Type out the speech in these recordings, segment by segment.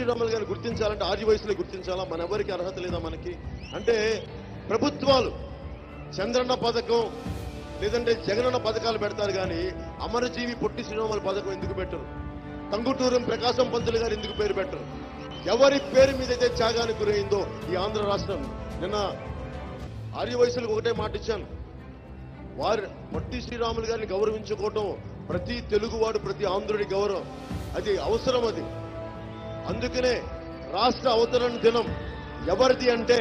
శ్రీరాములు గారిని గుర్తించాలంటే ఆది వయసులో గుర్తించాలా? మన ఎవరికి అర్హత లేదా మనకి? అంటే ప్రభుత్వాలు చంద్రన్న పథకం లేదంటే జగనన్న పథకాలు పెడతారు కానీ అమరజీవి పొట్టి శ్రీరాములు పథకం ఎందుకు పెట్టరు? టంగుటూరం ప్రకాశం పంతులు గారు ఎందుకు పేరు పెట్టరు? ఎవరి పేరు మీద అయితే త్యాగానికి గురైందో ఈ ఆంధ్ర రాష్ట్రం. నిన్న ఆర్య వయసులకు ఒకటే మాట ఇచ్చాను, వారు పొట్టి శ్రీరాములు గారిని గౌరవించుకోవటం ప్రతి తెలుగువాడు ప్రతి ఆంధ్రుడి గౌరవం, అది అవసరం. అది అందుకనే రాష్ట్ర అవతరణ దినం ఎవరిది అంటే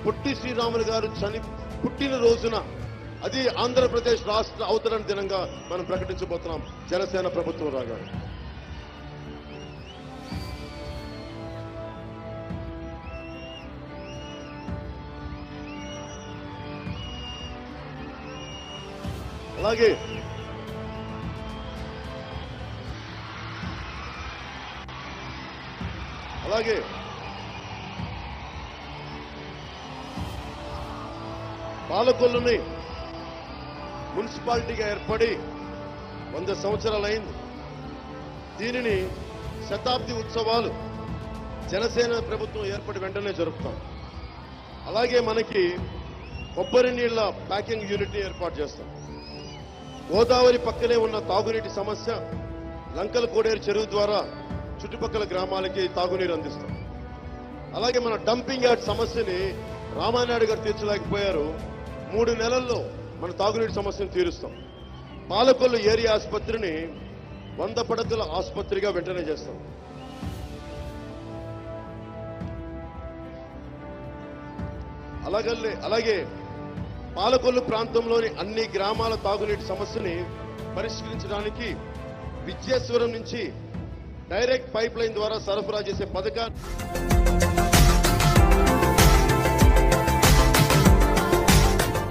పొట్టి శ్రీరాములు గారు పుట్టిన రోజున అది ఆంధ్రప్రదేశ్ రాష్ట్ర అవతరణ దినంగా మనం ప్రకటించబోతున్నాం జనసేన ప్రభుత్వం రాగానే. అలాగే పాలకొల్లుని మున్సిపాలిటీగా ఏర్పడి 100 సంవత్సరాలైంది. దీనిని శతాబ్ది ఉత్సవాలు జనసేన ప్రభుత్వం ఏర్పడి వెంటనే జరుపుతాం. అలాగే మనకి కొబ్బరి నీళ్ల ప్యాకింగ్ యూనిట్ ఏర్పాటు చేస్తాం. గోదావరి పక్కనే ఉన్న తాగునీటి సమస్య లంకల కోడేరు చెరువు ద్వారా చుట్టుపక్కల గ్రామాలకి తాగునీరు అందిస్తాం. అలాగే మన డంపింగ్ యార్డ్ సమస్యని రామానాయుడు గారు తీర్చలేకపోయారు. 3 నెలల్లో మన తాగునీటి సమస్యను తీరుస్తాం. పాలకొల్లు ఏరియా ఆసుపత్రిని 100 పడకల ఆసుపత్రిగా వెంటనే చేస్తాం. అలాగే పాలకొల్లు ప్రాంతంలోని అన్ని గ్రామాల తాగునీటి సమస్యని పరిష్కరించడానికి విద్యేశ్వరం నుంచి డైరెక్ట్ పైప్ లైన్ ద్వారా సరఫరా చేసే పథకాన్ని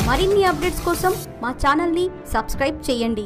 మరిన్ని అప్డేట్స్ కోసం మా ఛానల్ని సబ్స్క్రైబ్ చేయండి.